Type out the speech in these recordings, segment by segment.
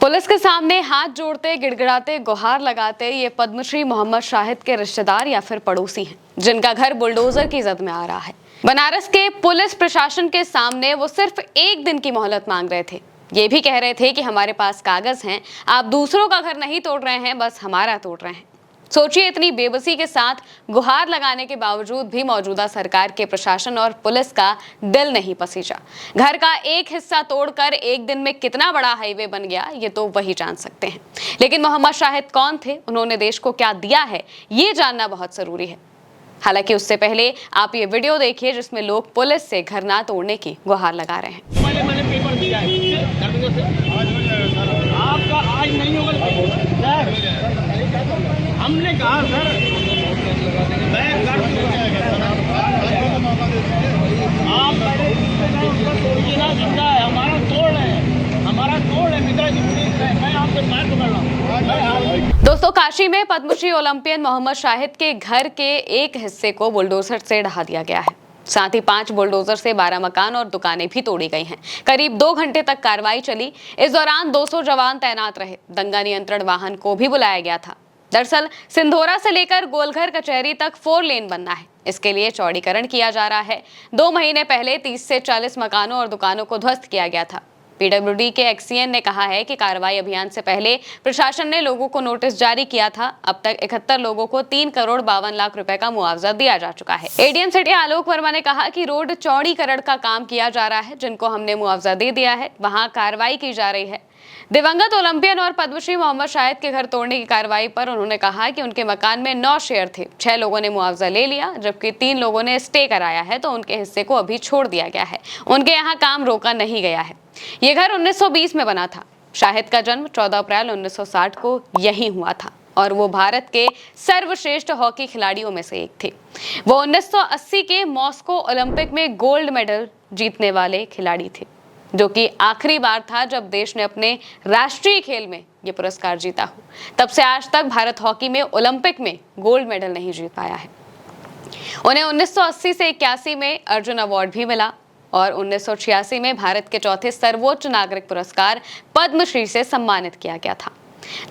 Police के सामने हाथ जोड़ते, गिड़गिड़ाते, गुहार लगाते ये पद्मश्री मोहम्मद शाहिद के रिश्तेदार या फिर पड़ोसी हैं, जिनका घर बुलडोजर की जद में आ रहा है। बनारस के पुलिस प्रशासन के सामने वो सिर्फ एक दिन की मोहलत मांग रहे थे। ये भी कह रहे थे कि हमारे पास कागज हैं, आप दूसरों का घर नहीं तोड़ रहे हैं, बस हमारा तोड़ रहे हैं। सोचिए, इतनी बेबसी के साथ गुहार लगाने के बावजूद भी मौजूदा सरकार के प्रशासन और पुलिस का दिल नहीं पसीजा। घर का एक हिस्सा तोड़कर एक दिन में कितना बड़ा हाईवे बन गया, ये तो वही जान सकते हैं। लेकिन मोहम्मद शाहिद कौन थे, उन्होंने देश को क्या दिया है, ये जानना बहुत जरूरी है। हालांकि उससे पहले आप ये वीडियो देखिए जिसमें लोग पुलिस से घर ना तोड़ने की गुहार लगा रहे हैं। मैंने पेपर दिया है आपका आज नहीं होगा सर। हमने कहा सर मैं कर आप तोड़िए ना, जिंदा है हमारा तोड़ है, हमारा तोड़ है मित्रा जी। मैं आपसे बात कर रहा हूँ। दोस्तों, काशी में पद्मश्री ओलंपियन मोहम्मद शाहिद के घर के एक हिस्से को बुलडोजर से ढहा दिया गया है। साथ ही 5 बुलडोजर से 12 मकान और दुकानें भी तोड़ी गई हैं। करीब 2 घंटे तक कार्रवाई चली। इस दौरान 200 जवान तैनात रहे। दंगा नियंत्रण वाहन को भी बुलाया गया था। दरअसल सिंधोरा से लेकर गोलघर कचहरी तक 4 लेन बनना है। इसके लिए चौड़ीकरण किया जा रहा है। 2 महीने पहले 30 से 40 मकानों और दुकानों को ध्वस्त किया गया था। पीडब्ल्यूडी के एक्सीएन ने कहा है कि कार्रवाई अभियान से पहले प्रशासन ने लोगों को नोटिस जारी किया था। अब तक 71 लोगों को 3 करोड़ 52 लाख रुपए का मुआवजा दिया जा चुका है। एडीएम सिटी आलोक वर्मा ने कहा कि रोड चौड़ीकरण का काम किया जा रहा है। जिनको हमने मुआवजा दे दिया है, वहां कार्रवाई की जा रही है। दिवंगत ओलंपियन और पद्मश्री मोहम्मद शाहिद के घर तोड़ने की कार्रवाई पर उन्होंने कहा कि उनके मकान में 9 शेयर थे। 6 लोगों ने मुआवजा ले लिया, जबकि 3 लोगों ने स्टे कराया है, तो उनके हिस्से को अभी छोड़ दिया गया है। उनके यहाँ काम रोका नहीं गया है। ये घर 1920 में बना था। शाहिद का जन्म 14 अप्रैल 1960 को यहीं हुआ था और वो भारत के सर्वश्रेष्ठ हॉकी खिलाड़ियों में से एक थे। वो 1980 के मॉस्को ओलंपिक में गोल्ड मेडल जीतने वाले खिलाड़ी थे, जो कि आखिरी बार था जब देश ने अपने राष्ट्रीय खेल में ये पुरस्कार जीता हो। तब से आज तक भारत हॉकी में ओलंपिक में गोल्ड मेडल नहीं जीत पाया है। उन्हें 1980 से 81 में अर्जुन अवार्ड भी मिला और 1986 में भारत के चौथे सर्वोच्च नागरिक पुरस्कार पद्मश्री से सम्मानित किया गया था।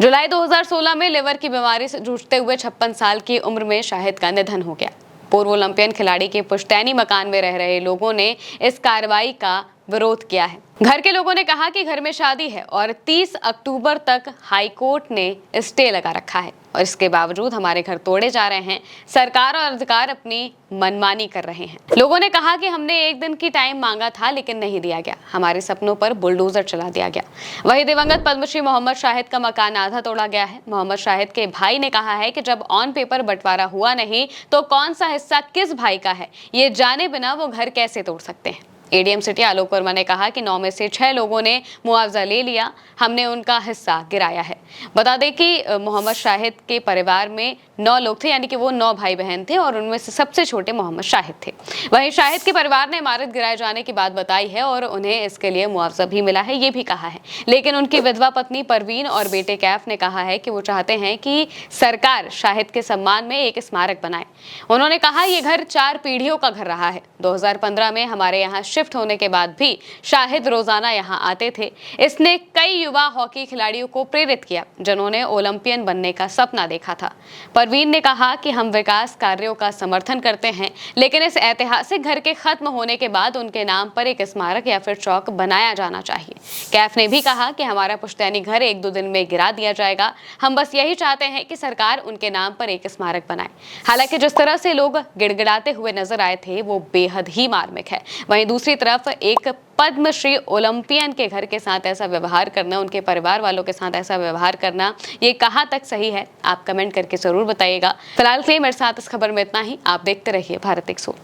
जुलाई 2016 में लिवर की बीमारी से जूझते हुए 56 साल की उम्र में शाहिद का निधन हो गया। पूर्व ओलंपियन खिलाड़ी के पुश्तैनी मकान में रह रहे लोगों ने इस कार्रवाई का विरोध किया है। घर के लोगों ने कहा कि घर में शादी है और 30 अक्टूबर तक हाई कोर्ट ने स्टे लगा रखा है और इसके बावजूद हमारे घर तोड़े जा रहे हैं। सरकार और अधिकार अपनी मनमानी कर रहे हैं। लोगों ने कहा कि हमने एक दिन की टाइम मांगा था, लेकिन नहीं दिया गया। हमारे सपनों पर बुलडोजर चला दिया गया। वहीं दिवंगत पद्मश्री मोहम्मद शाहिद का मकान आधा तोड़ा गया है। मोहम्मद शाहिद के भाई ने कहा है कि जब ऑन पेपर बंटवारा हुआ नहीं तो कौन सा हिस्सा किस भाई का है, ये जाने बिना वो घर कैसे तोड़ सकते हैं। एडीएम सिटी आलोक वर्मा ने कहा कि 9 में से 6 लोगों ने मुआवजा ले लिया, हमने उनका हिस्सा गिराया है। बता दें कि मोहम्मद शाहिद के परिवार में 9 लोग थे, यानी कि वो 9 भाई बहन थे और उनमें से सबसे छोटे मोहम्मद शाहिद थे। वहीं शाहिद के परिवार ने इमारत गिराए जाने की बात बताई है और उन्हें इसके लिए मुआवजा भी मिला है, ये भी कहा है। लेकिन उनकी विधवा पत्नी परवीन और बेटे कैफ ने कहा है कि वो चाहते हैं कि सरकार शाहिद के सम्मान में एक स्मारक बनाए। उन्होंने कहा, ये घर 4 पीढ़ियों का घर रहा है। 2015 में हमारे यहाँ शिफ्ट होने के बाद भी शाहिद रोजाना यहाँ आते थे। इसने कई युवा हॉकी खिलाड़ियों को प्रेरित किया, जिन्होंने ओलंपियन बनने का सपना देखा था। परवीन ने कहा कि हम विकास कार्यों का समर्थन करते हैं, लेकिन इस ऐतिहासिक घर के खत्म होने के बाद उनके नाम पर एक स्मारक या फिर चौक बनाया जाना चाहिए। कैफ ने भी कहा कि हमारा पुश्तैनी घर 1-2 दिन में गिरा दिया जाएगा। हम बस यही चाहते हैं कि सरकार उनके नाम पर एक स्मारक बनाए। हालांकि जिस तरह से लोग गिड़गिड़ाते हुए नजर आए थे, वो बेहद ही मार्मिक है। वहीं दूसरी तरफ एक पद्मश्री ओलंपियन के घर के साथ ऐसा व्यवहार करना, उनके परिवार वालों के साथ ऐसा व्यवहार करना, ये कहां तक सही है, आप कमेंट करके जरूर बताइएगा। फिलहाल के लिए मेरे साथ इस खबर में इतना ही। आप देखते रहिए भारत एक सोच।